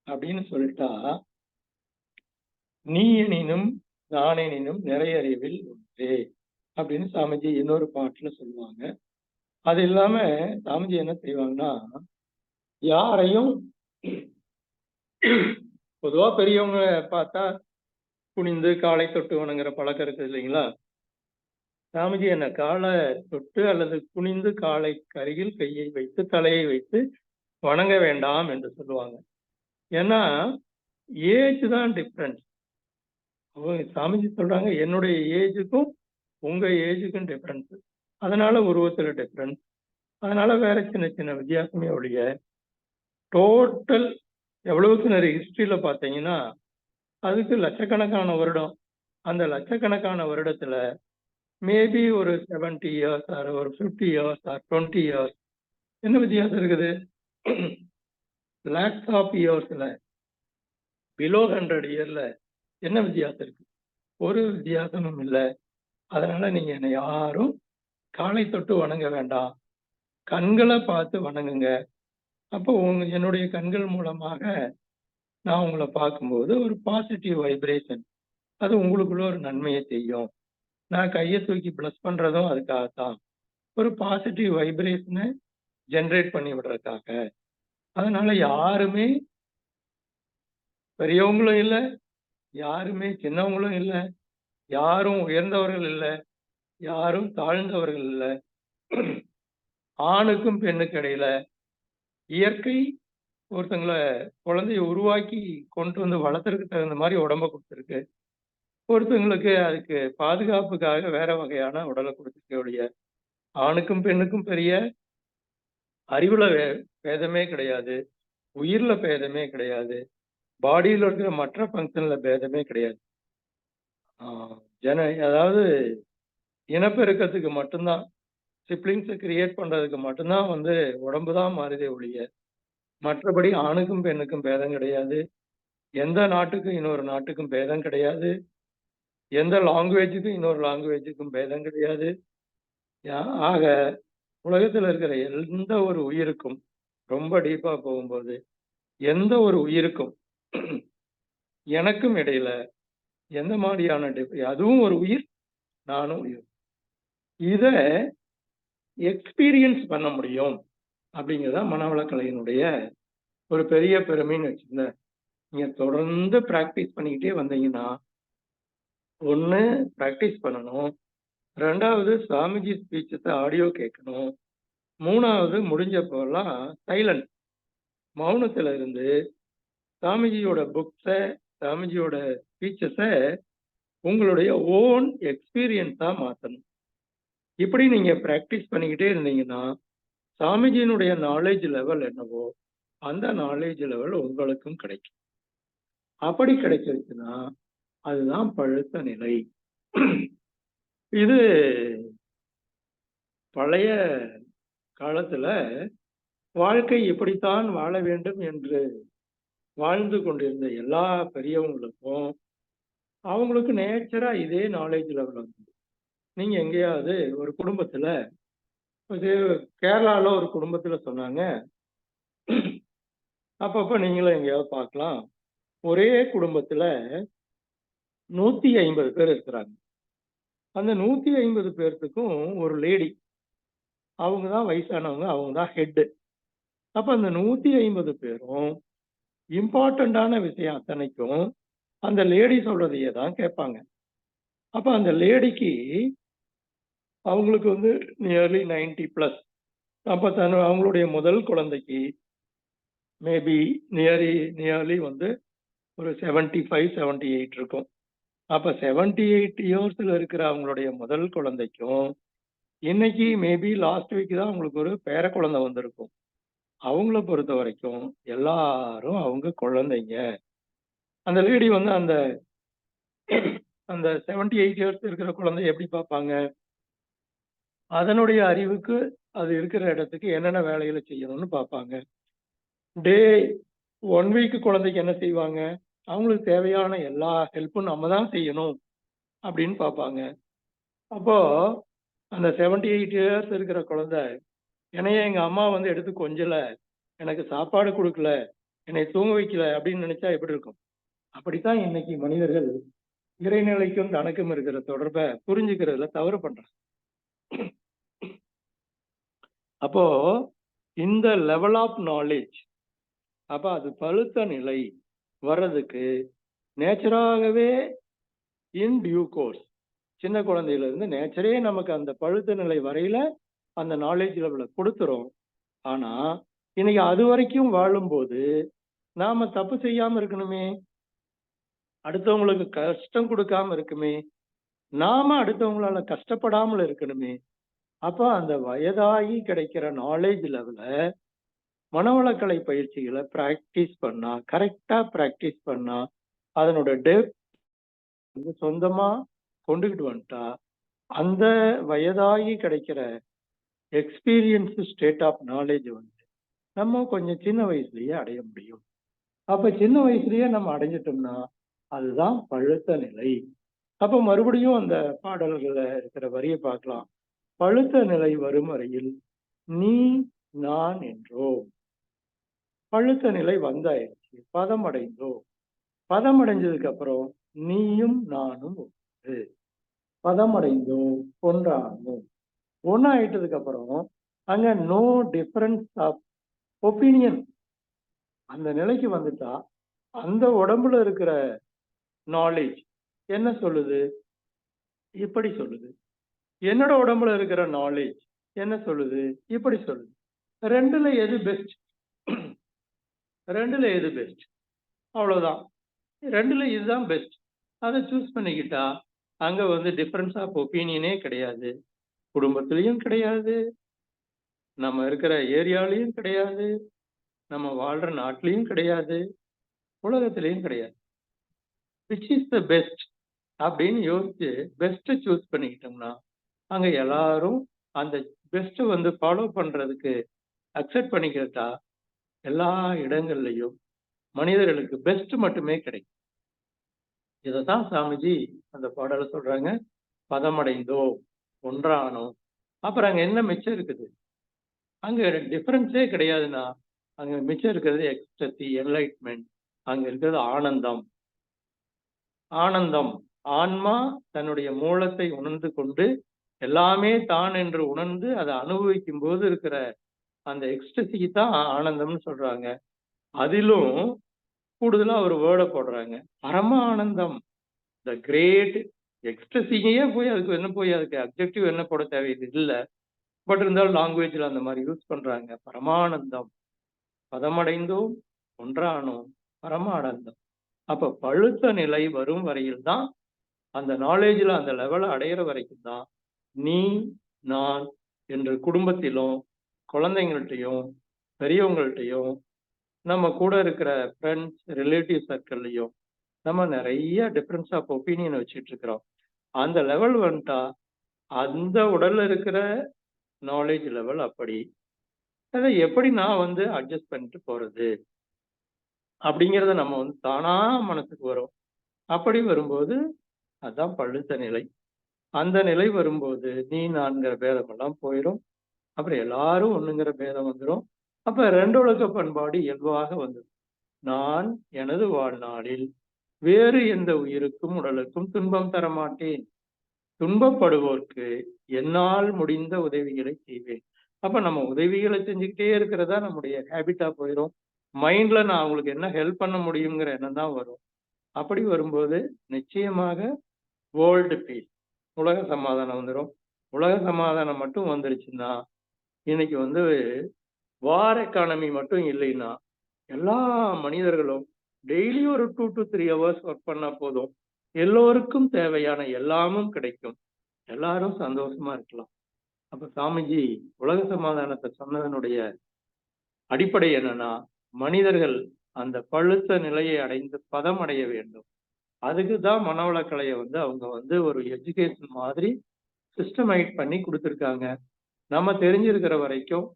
அப்படின்னு சொல்லிட்டா, நீ எனினும் நான் எனினும் நிறையறிவில் ஒன்றே அப்படின்னு சாமிஜி இன்னொரு பாட்டுல சொல்லுவாங்க. அது இல்லாம சாமிஜி என்ன செய்வாங்கன்னா, யாரையும் பொதுவா பெரியவங்க பார்த்தா குனிந்து காலை தொட்டு வணங்குற பழக்கம் இருக்குது இல்லைங்களா? சாமிஜி என்ன காலை தொட்டு அல்லது குனிந்து காலை அருகில் கையை வைத்து தலையை வைத்து வணங்க வேண்டாம் என்று சொல்லுவாங்க. ஏன்னா ஏஜ் தான் டிஃப்ரென்ஸ். சாமிஜி சொல்றாங்க, என்னுடைய ஏஜுக்கும் உங்க ஏஜுக்கும் டிஃப்ரென்ஸ், அதனால உருவத்துல டிஃப்ரென்ஸ், அதனால வேற சின்ன சின்ன வித்தியாசமே ஒழிய டோட்டல் எவ்வளவுக்கு நிறைய ஹிஸ்டரியில பார்த்தீங்கன்னா அதுக்கு லட்சக்கணக்கான வருடம். அந்த லட்சக்கணக்கான வருடத்துல மேபி ஒரு 70 இயர்ஸ் ஆர் ஒரு 50 இயர்ஸ் ஆர் 20 இயர்ஸ் என்ன வித்தியாசம் இருக்குது? லேக்ஸ் ஆஃப் இயர்ஸ்ல பிலோ 100 இயர்ல என்ன வித்தியாசம் இருக்கு? ஒரு வித்தியாசமும் இல்லை. அதனால நீங்க என்னை யாரும் காலை தொட்டு வணங்க வேண்டாம், கண்களை பார்த்து வணங்குங்க. அப்போ என்னுடைய கண்கள் மூலமாக நான் உங்களை பார்க்கும்போது ஒரு பாசிட்டிவ் வைப்ரேஷன், அது உங்களுக்குள்ள ஒரு நன்மையை செய்யும். நான் கையை தூக்கி பிளஸ் பண்றதும் அதுக்காகத்தான், ஒரு பாசிட்டிவ் வைப்ரேஷனை ஜென்ரேட் பண்ணி விடுறதுக்காக. அதனால யாருமே பெரியவங்களும் இல்லை, யாருமே சின்னவங்களும் இல்லை, யாரும் உயர்ந்தவர்கள் இல்லை, யாரும் தாழ்ந்தவர்கள் இல்லை. ஆணுக்கும் பெண்ணுக்கு இடையில இயற்கை ஒருத்தங்களை குழந்தைய உருவாக்கி கொண்டு வந்து வளர்த்துறதுக்கு தகுந்த மாதிரி உடம்ப கொடுத்துருக்கு, ஒருத்தங்களுக்கு அதுக்கு பாதுகாப்புக்காக வேற வகையான உடலை கொடுத்துருக்க. ஆணுக்கும் பெண்ணுக்கும் பெரிய அறிவுல பேதமே கிடையாது, உயிர்ல பேதமே கிடையாது, பாடியில இருக்கிற மற்ற ஃபங்க்ஷன்ல பேதமே கிடையாது. அதாவது இனப்பெருக்கத்துக்கு மட்டும்தான், சிப்ளிங்ஸை கிரியேட் பண்றதுக்கு மட்டும்தான் உடம்பு தான் மாறுதே ஒழிய மற்றபடி ஆணுக்கும் பெண்ணுக்கும் பேதம் கிடையாது, எந்த நாட்டுக்கும் இன்னொரு நாட்டுக்கும் பேதம் கிடையாது, எந்த லாங்குவேஜுக்கும் இன்னொரு லாங்குவேஜுக்கும் பேதம் கிடையாது. ஆக உலகத்தில் இருக்கிற எந்த ஒரு உயிருக்கும், ரொம்ப டீப்பா போகும்போது எந்த ஒரு உயிருக்கும் எனக்கும் இடையில எந்த மாதிரியான அதுவும் ஒரு உயிர், நானும் உயிர், இத எக்ஸ்பீரியன்ஸ் பண்ண முடியும் அப்படிங்கிறதா மனவளக்கலையினுடைய ஒரு பெரிய பெருமைன்னு வச்சுருந்தேன். நீங்க தொடர்ந்து பிராக்டிஸ் பண்ணிக்கிட்டே வந்தீங்கன்னா, ஒண்ணு பிராக்டிஸ் பண்ணணும், ரெண்டாவது சாமிஜி ஸ்பீச்சஸை ஆடியோ கேட்கணும், மூணாவது முடிஞ்சப்போலாம் சைலண்ட் மௌனத்துல இருந்து சாமிஜியோட புக்ஸை, சாமிஜியோட ஸ்பீச்சஸை உங்களுடைய ஓன் எக்ஸ்பீரியன்ஸா மாற்றணும். இப்படி நீங்க பிராக்டிஸ் பண்ணிக்கிட்டே இருந்தீங்கன்னா சாமிஜியினுடைய நாலேஜ் லெவல் என்னவோ அந்த நாலேஜ் லெவல் உங்களுக்கும் கிடைக்கும். அப்படி கிடைச்சிருச்சுன்னா அதுதான் பழுத்த நிலை. இது பழைய காலத்துல வாழ்க்கை இப்படித்தான் வாழ வேண்டும் என்று வாழ்ந்து கொண்டிருந்த எல்லா பெரியவங்களுக்கும் அவங்களுக்கு நேச்சரா இதே நாலேஜ் லெவல் வந்து, நீங்க எங்கேயாவது ஒரு குடும்பத்துல, இது கேரளால ஒரு குடும்பத்துல சொன்னாங்க, அப்பப்ப நீங்களும் எங்கேயாவது பார்க்கலாம், ஒரே குடும்பத்துல 150 பேர் இருக்கிறாங்க. அந்த 150 பேர்த்துக்கும் ஒரு லேடி, அவங்க தான் வயசானவங்க, அவங்க தான் ஹெட். அப்ப அந்த 150 பேரும் இம்பார்ட்டண்டான விஷயம் அத்தனைக்கும் அந்த லேடி சொல்றதையே தான் கேட்பாங்க. அப்ப அந்த லேடிக்கு அவங்களுக்கு வந்து நியர்லி 90 பிளஸ். அப்ப அவங்களுடைய முதல் குழந்தைக்கு மேபி நியர்லி வந்து ஒரு 75 78 இருக்கும். அப்ப 78 இயர்ஸ்ல இருக்கிற அவங்களுடைய முதல் குழந்தைக்கும் இன்னைக்கு மேபி லாஸ்ட் வீக் தான் அவங்களுக்கு ஒரு பேர குழந்தை வந்திருக்கும். அவங்கள பொறுத்த வரைக்கும் எல்லாரும் அவங்க குழந்தைங்க. அந்த லேடி வந்து அந்த அந்த 78 இயர்ஸ் இருக்கிற குழந்தைய எப்படி பார்ப்பாங்க? அதனுடைய அறிவுக்கு அது இருக்கிற இடத்துக்கு என்னென்ன வேலைகளை செய்யணும்னு பார்ப்பாங்க. டே 1 வீக் குழந்தைக்கு என்ன செய்வாங்க? அவங்களுக்கு தேவையான எல்லா ஹெல்ப்பும் நம்ம தான் செய்யணும் அப்படின்னு பார்ப்பாங்க. அப்போ அந்த 78 இயர்ஸ் இருக்கிற குழந்தை, என்னைய எங்க அம்மா வந்து எடுத்து கொஞ்சல, எனக்கு சாப்பாடு கொடுக்கல, என்னை தூங்க வைக்கல அப்படின்னு நினைச்சா எப்படி இருக்கும்? அப்படித்தான் இன்னைக்கு மனிதர்கள் இறைநிலைக்கும் தனக்கும் இருக்கிற தொடர்பை புரிஞ்சுக்கிறதுல தவறு பண்றாங்க. அப்போ இந்த லெவல் ஆஃப் நாலேஜ், அப்ப அது பழுத்த நிலை வர்றதுக்கு நேச்சராகவே இன் டியூ கோர்ஸ், சின்ன குழந்தையில இருந்து நேச்சரே நமக்கு அந்த பழுத்த நிலை வரையில அந்த நாலேஜ் லெவலை கொடுத்துரும். ஆனா இன்னைக்கு அது வரைக்கும் வாழும்போது நாம தப்பு செய்யாம இருக்கணுமே, அடுத்தவங்களுக்கு கஷ்டம் கொடுக்காம இருக்குமே, நாம அடுத்தவங்களால கஷ்டப்படாமல் இருக்கணுமே. அப்ப அந்த வயதாகி கிடைக்கிற நாலேஜ் லெவல மனவளக்கலை பயிற்சிகளை பிராக்டிஸ் பண்ணா, கரெக்டா பிராக்டிஸ் பண்ணா, அதனோட டெப்த் வந்து சொந்தமா கொண்டுகிட்டு வந்துட்டா, அந்த வயதாகி கிடைக்கிற எக்ஸ்பீரியன்ஸ் ஸ்டேட் ஆஃப் நாலேஜ் வந்து நம்ம கொஞ்சம் சின்ன வயசுலயே அடைய முடியும். அப்ப சின்ன வயசுலயே நம்ம அடைஞ்சிட்டோம்னா அதுதான் பழுத்த நிலை. அப்ப மறுபடியும் அந்த பாடல்கள்ல இருக்கிற வரியை பார்க்கலாம். பழுத்த நிலை வரும் வரையில் நீ நான் என்றோம். பழுத்த நிலை வந்தாயிருச்சு, பதம் அடைந்தோம். பதம் அடைஞ்சதுக்கு அப்புறம் நீயும் நானும் ஒன்று. பதம் அடைந்தோம், ஒன்றானோம். ஒன்னாயிட்டதுக்கு அப்புறம் அங்க நோ டிஃபரன்ஸ் ஆஃப் ஒப்பீனியன். அந்த நிலைக்கு வந்துட்டா அந்த உடம்புல இருக்கிற நாலேஜ் என்ன சொல்லுது? இப்படி சொல்லுது. என்னோட உடம்புல இருக்கிற நாலேஜ் என்ன சொல்லுது? இப்படி சொல்லுது. ரெண்டுல எது பெஸ்ட்? ரெண்டுல எது பெஸ்ட்? அவ்வளவுதான். ரெண்டுல இதுதான் பெஸ்ட். அதை சூஸ் பண்ணிக்கிட்டா அங்க வந்து டிஃபரன்ஸ் ஆஃப் ஒப்பீனியனே கிடையாது. குடும்பத்திலையும் கிடையாது, நம்ம இருக்கிற ஏரியாலையும் கிடையாது, நம்ம வாழ்ற நாட்டிலையும் கிடையாது, உலகத்திலையும் கிடையாது. விச் இஸ் த பெஸ்ட் அப்படின்னு யோசிச்சு பெஸ்ட்டை சூஸ் பண்ணிக்கிட்டோம்னா அங்க எல்லாரும் அந்த பெஸ்ட்டை வந்து ஃபாலோ பண்றதுக்கு அக்செப்ட் பண்ணிக்கிட்டா எல்லா இடங்கள்லையும் மனிதர்களுக்கு பெஸ்ட் மட்டுமே கிடைக்கும். இதைதான் சாமிஜி அந்த பாடல சொல்றாங்க. பதமடைந்தோம், ஒன்றானோம். அப்புறம் அங்க என்ன மிச்சம் இருக்குது? அங்க டிஃபரன்ஸே கிடையாதுன்னா அங்க மிச்சம் இருக்கிறது எக்ஸ்டசி, என்லைட்மெண்ட். அங்க இருக்கிறது ஆனந்தம். ஆனந்தம், ஆன்மா தன்னுடைய மூலத்தை உணர்ந்து கொண்டு எல்லாமே தான் என்று உணர்ந்து அதை அனுபவிக்கும் போது இருக்கிற அந்த எக்ஸ்டசிக்கு தான் ஆனந்தம்னு சொல்றாங்க. அதிலும் கூடுதலா ஒரு வேர்டை போடுறாங்க, பரம ஆனந்தம். த கிரேட் எக்ஸ்டசியே போய் அதுக்கு என்ன போய் அதுக்கு அப்ஜெக்டிவ் என்ன போட தேவையில்லை இல்லை. பட் இருந்தாலும் லாங்குவேஜ்ல அந்த மாதிரி யூஸ் பண்றாங்க. பரமானந்தம், பதமடைந்தோம், ஒன்றானோம், பரமானந்தம். அப்ப பழுத்த நிலை வரும் வரையில் தான், அந்த நாலேஜ்ல அந்த லெவலை அடையிற வரைக்கும் தான் நீ நான் என்று குடும்பத்திலும் குழந்தைங்கள்ட்டையும் பெரியவங்கள்ட்டையும் நம்ம கூட இருக்கிற ஃப்ரெண்ட்ஸ் ரிலேட்டிவ் சர்க்கிள்லையும் நம்ம நிறைய டிஃபரன்ஸ் ஆஃப் ஒப்பீனியன் வச்சுட்டு இருக்கிறோம். அந்த லெவல் வந்துட்டா அந்த உடல்ல இருக்கிற நாலேஜ் லெவல் அப்படி. அதை எப்படி நான் வந்து அட்ஜஸ்ட் பண்ணிட்டு போறது அப்படிங்கிறத நம்ம வந்து தானா மனசுக்கு வரும். அப்படி வரும்போது அதுதான் பழுத்த நிலை. அந்த நிலை வரும்போது நீ நான்கிற பேதம் எல்லாம் போயிடும். அப்புறம் எல்லாரும் ஒண்ணுங்கிற பேதம் வந்துடும். அப்ப ரெண்டு ஒழுக்க பண்பாடு இயல்பாக வந்துடும். நான் எனது வாழ்நாளில் வேறு எந்த உயிருக்கும் உடலுக்கும் துன்பம் தர மாட்டேன். துன்பப்படுவோர்க்கு என்னால் முடிந்த உதவிகளை செய்வேன். அப்ப நம்ம உதவிகளை செஞ்சுக்கிட்டே இருக்கிறதா நம்முடைய ஹேபிட்டா போயிடும். மைண்ட்ல நான் அவங்களுக்கு என்ன ஹெல்ப் பண்ண முடியுங்கிற எண்ணம் தான் வரும். அப்படி வரும்போது நிச்சயமாக வேர்ல்டு பீஸ், உலக சமாதானம் வந்துடும். உலக சமாதானம் மட்டும் வந்துருச்சுன்னா, இன்னைக்கு வார் எக்கானமி மட்டும் இல்லைன்னா, எல்லா மனிதர்களும் டெய்லி ஒரு 2 to 3 ஹவர்ஸ் ஒர்க் பண்ணா போதும். எல்லோருக்கும் தேவையான எல்லாமும் கிடைக்கும். எல்லாரும் சந்தோஷமா இருக்கலாம். அப்ப சாமிஜி உலக சமாதானத்தை சொன்னதனுடைய அடிப்படை என்னன்னா, மனிதர்கள் அந்த பழுத்த நிலையை அடைந்து பதம் அடைய வேண்டும். அதுக்கு தான் மனவளக்கலையை அவங்க ஒரு எஜுகேஷன் மாதிரி சிஸ்டமைட் பண்ணி கொடுத்துருக்காங்க. நம்ம தெரிஞ்சிருக்கிற வரைக்கும்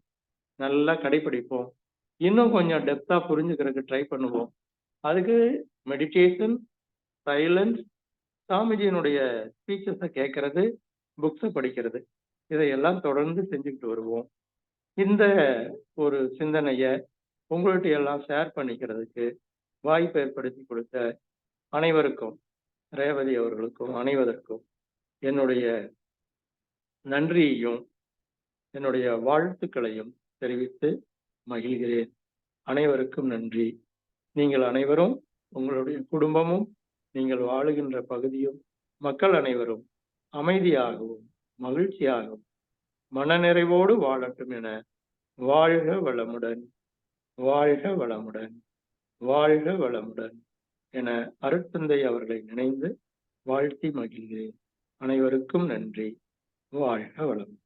நல்லா கடைபிடிப்போம். இன்னும் கொஞ்சம் டெப்தா புரிஞ்சுக்கிறதுக்கு ட்ரை பண்ணுவோம். அதுக்கு மெடிடேஷன், சைலன்ஸ், சாமிஜியினுடைய ஸ்பீச்சஸை கேட்கறது, புக்ஸை படிக்கிறது, இதையெல்லாம் தொடர்ந்து செஞ்சுக்கிட்டு வருவோம். இந்த ஒரு சிந்தனையை உங்கள்கிட்ட எல்லாம் ஷேர் பண்ணிக்கிறதுக்கு வாய்ப்பு ஏற்படுத்தி கொடுத்த அனைவருக்கும், ரேவதி அவர்களுக்கும் அனைவருக்கும் என்னுடைய நன்றியையும் என்னுடைய வாழ்த்துக்களையும் தெரிவித்து மகிழ்கிறேன். அனைவருக்கும் நன்றி. நீங்கள் அனைவரும், உங்களுடைய குடும்பமும், நீங்கள் வாழுகின்ற பகுதியும், மக்கள் அனைவரும் அமைதியாகவும் மகிழ்ச்சியாகவும் மனநிறைவோடு வாழட்டும் என வாழ்க வளமுடன், வாழ்க வளமுடன், வாழ்க வளமுடன் என அருட்தந்தை அவர்களை நினைந்து வாழ்த்தி மகிழ்கிறேன். அனைவருக்கும் நன்றி. வாழ்க வளமுடன்.